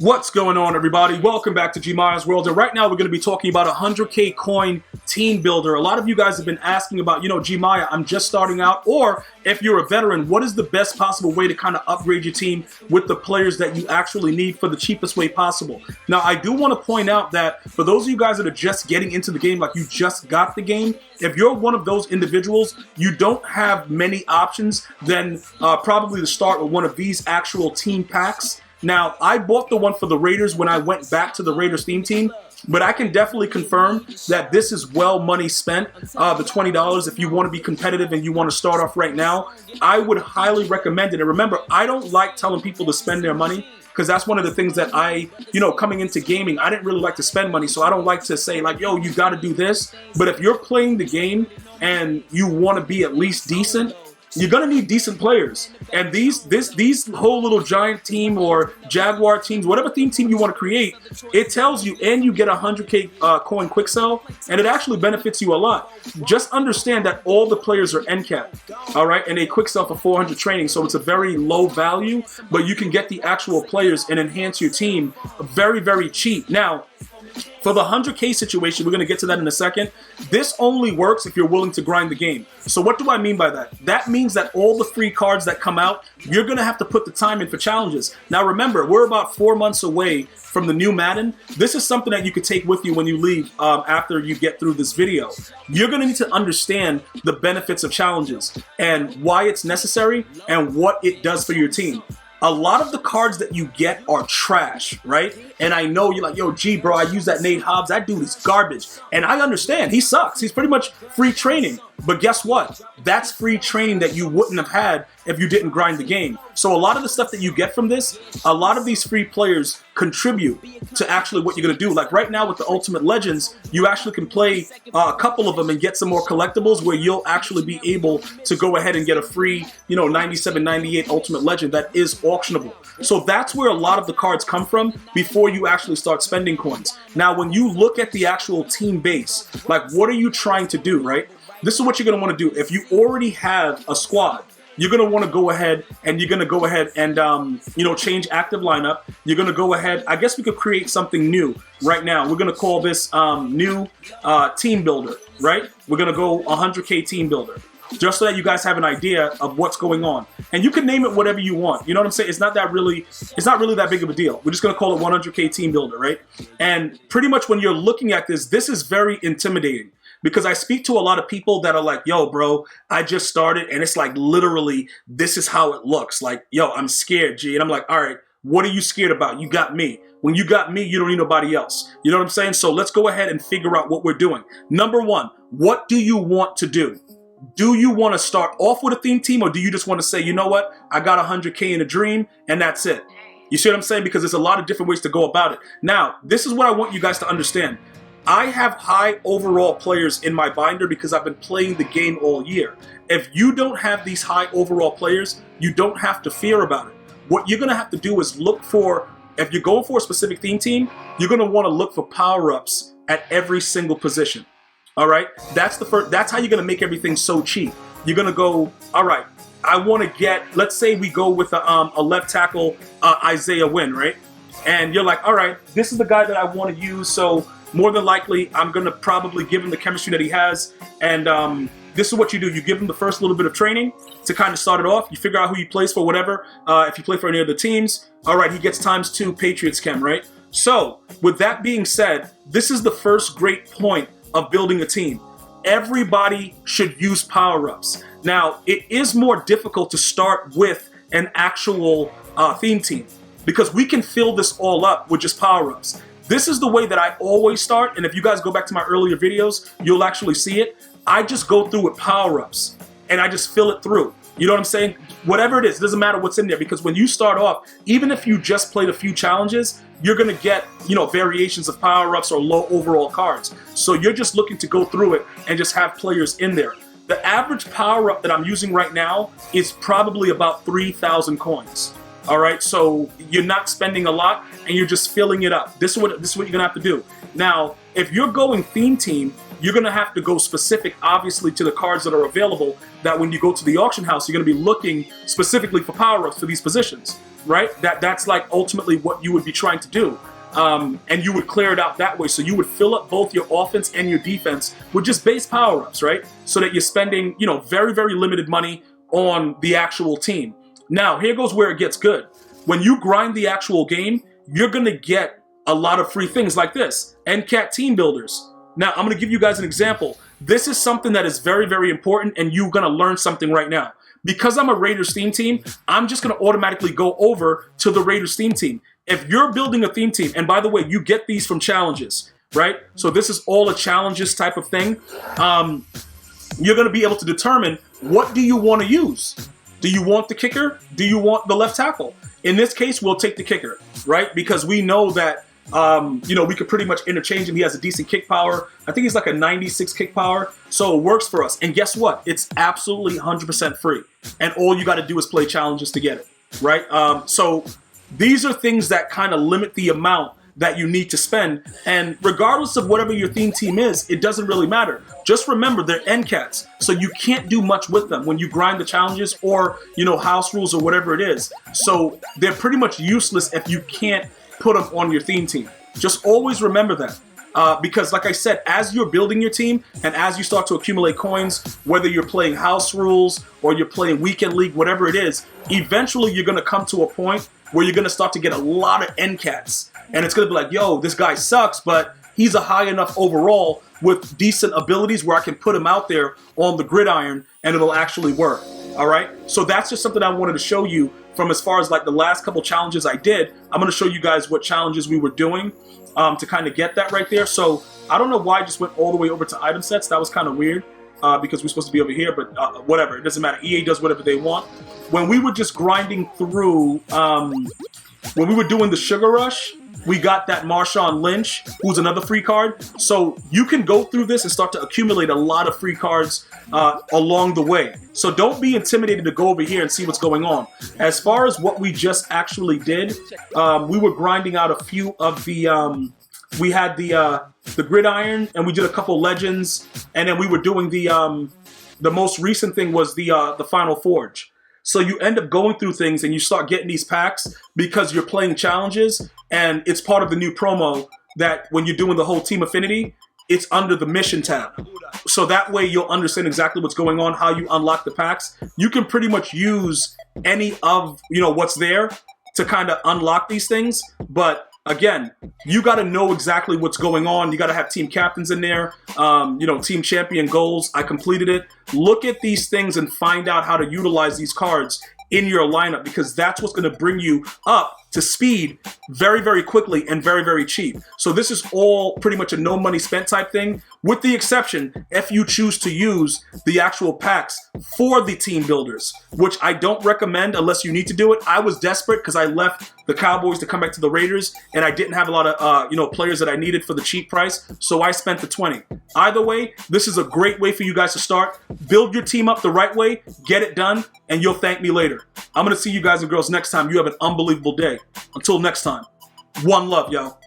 What's going on, everybody? Welcome back to Gmaya's World, and right now we're going to be talking about a 100k coin team builder. A lot of you guys have been asking about, Gmaya, I'm just starting out, or if you're a veteran, what is the best possible way to kind of upgrade your team with the players that you actually need for the cheapest way possible? Now, I do want to point out that for those of you guys that are just getting into the game, like you just got the game, if you're one of those individuals, you don't have many options than probably to start with one of these actual team packs. Now, I bought the one for the Raiders when I went back to the Raiders theme team, but I can definitely confirm that this is well money spent. The $20, if you want to be competitive and you want to start off right now, I would highly recommend it. And remember, I don't like telling people to spend their money, because that's one of the things that coming into gaming, I didn't really like to spend money, so I don't like to say like, yo, you got to do this. But if you're playing the game and you want to be at least decent, you're gonna need decent players, and these whole little giant team or Jaguar teams, whatever theme team you want to create, it tells you, and you get a 100k coin quick sell, and it actually benefits you a lot. Just understand that all the players are end cap, all right, and they quick sell for 400 training, so it's a very low value, but you can get the actual players and enhance your team very, very cheap. Now, for the 100k situation, we're going to get to that in a second. This only works if you're willing to grind the game. So what do I mean by that? That means that all the free cards that come out, you're going to have to put the time in for challenges. Now remember, we're about 4 months away from the new Madden. This is something that you could take with you when you leave after you get through this video. You're going to need to understand the benefits of challenges and why it's necessary and what it does for your team. A lot of the cards that you get are trash, right? And I know you're like, yo, G, bro, I use that Nate Hobbs. That dude is garbage. And I understand. He sucks. He's pretty much free training. But guess what? That's free training that you wouldn't have had if you didn't grind the game. So a lot of the stuff that you get from this, a lot of these free players contribute to actually what you're going to do. Like right now with the Ultimate Legends, you actually can play a couple of them and get some more collectibles where you'll actually be able to go ahead and get a free, 97, 98 Ultimate Legend that is auctionable. So that's where a lot of the cards come from before you actually start spending coins. Now, when you look at the actual team base, like what are you trying to do, right? This is what you're going to want to do. If you already have a squad, you're going to want to go ahead and change active lineup. You're going to go ahead. I guess we could create something new right now. We're going to call this new team builder, right? We're going to go 100k team builder, just so that you guys have an idea of what's going on. And you can name it whatever you want. You know what I'm saying? It's not really that big of a deal. We're just going to call it 100k team builder, right? And pretty much when you're looking at this is very intimidating. Because I speak to a lot of people that are like, yo, bro, I just started, and it's like literally, this is how it looks. Like, yo, I'm scared, G. And I'm like, all right, what are you scared about? You got me. When you got me, you don't need nobody else. You know what I'm saying? So let's go ahead and figure out what we're doing. Number one, what do you want to do? Do you want to start off with a theme team, or do you just want to say, you know what, I got 100k in a dream, and that's it? You see what I'm saying? Because there's a lot of different ways to go about it. Now, this is what I want you guys to understand. I have high overall players in my binder because I've been playing the game all year. If you don't have these high overall players, you don't have to fear about it. What you're going to have to do is look for, if you're going for a specific theme team, you're going to want to look for power-ups at every single position. All right? That's how you're going to make everything so cheap. You're going to go, all right, I want to get, let's say we go with a left tackle, Isaiah Wynn, right? And you're like, all right, this is the guy that I want to use, so more than likely, I'm going to probably give him the chemistry that he has. And this is what you do. You give him the first little bit of training to kind of start it off. You figure out who he plays for, whatever. If you play for any of the teams, all right, he gets ×2 Patriots chem, right? So with that being said, this is the first great point of building a team. Everybody should use power-ups. Now, it is more difficult to start with an actual theme team because we can fill this all up with just power-ups. This is the way that I always start, and if you guys go back to my earlier videos, you'll actually see it. I just go through with power-ups, and I just fill it through. You know what I'm saying? Whatever it is, it doesn't matter what's in there, because when you start off, even if you just played a few challenges, you're going to get, variations of power-ups or low overall cards. So you're just looking to go through it and just have players in there. The average power-up that I'm using right now is probably about 3,000 coins. All right, so you're not spending a lot and you're just filling it up. This is what you're gonna have to do. Now, if you're going theme team, you're gonna have to go specific, obviously, to the cards that are available, that when you go to the auction house, you're gonna be looking specifically for power-ups for these positions. right? That's like ultimately what you would be trying to do. And you would clear it out that way. So you would fill up both your offense and your defense with just base power-ups, right? So that you're spending, you know, very, very limited money on the actual team. Now, here goes where it gets good. When you grind the actual game, you're going to get a lot of free things like this. NCAT team builders. Now, I'm going to give you guys an example. This is something that is very, very important, and you're going to learn something right now. Because I'm a Raiders theme team, I'm just going to automatically go over to the Raiders theme team. If you're building a theme team, and by the way, you get these from challenges, right? So this is all a challenges type of thing. You're going to be able to determine, what do you want to use? Do you want the kicker? Do you want the left tackle? In this case, we'll take the kicker, right? Because we know that, you know, we could pretty much interchange him. He has a decent kick power. I think he's like a 96 kick power. So it works for us. And guess what? It's absolutely 100% free. And all you got to do is play challenges to get it, right? So these are things that kind of limit the amount that you need to spend. And regardless of whatever your theme team is, it doesn't really matter. Just remember, they're NCATs, so you can't do much with them when you grind the challenges or, you know, house rules or whatever it is. So they're pretty much useless if you can't put them on your theme team. Just always remember that. Because like I said, as you're building your team and as you start to accumulate coins, whether you're playing house rules or you're playing weekend league, whatever it is, eventually you're going to come to a point where you're going to start to get a lot of NCATs. And it's going to be like, yo, this guy sucks, but he's a high enough overall with decent abilities where I can put him out there on the gridiron and it'll actually work. All right. So that's just something I wanted to show you from as far as like the last couple challenges I did. I'm going to show you guys what challenges we were doing to kind of get that right there. So I don't know why I just went all the way over to item sets. That was kind of weird because we're supposed to be over here, but whatever. It doesn't matter. EA does whatever they want. When we were just grinding through, when we were doing the Sugar Rush, we got that Marshawn Lynch, who's another free card. So you can go through this and start to accumulate a lot of free cards along the way. So don't be intimidated to go over here and see what's going on. As far as what we just actually did, we were grinding out a few of the, we had the gridiron, and we did a couple legends, and then we were doing the most recent thing was the Final Forge. So you end up going through things and you start getting these packs because you're playing challenges, and it's part of the new promo that when you're doing the whole Team Affinity, it's under the mission tab. So that way you'll understand exactly what's going on, how you unlock the packs. You can pretty much use any of, you know, what's there to kind of unlock these things. But again, you got to know exactly what's going on. You got to have team captains in there, you know, team champion goals. I completed it. Look at these things and find out how to utilize these cards in your lineup, because that's what's going to bring you up to speed very, very quickly and very, very cheap. So this is all pretty much a no money spent type thing, with the exception if you choose to use the actual packs for the team builders, which I don't recommend unless you need to do it. I was desperate because I left the Cowboys to come back to the Raiders, and I didn't have a lot of you know, players that I needed for the cheap price, so I spent the 20. Either way, this is a great way for you guys to start. Build your team up the right way, get it done, and you'll thank me later. I'm going to see you guys and girls next time. You have an unbelievable day. Until next time, one love, y'all.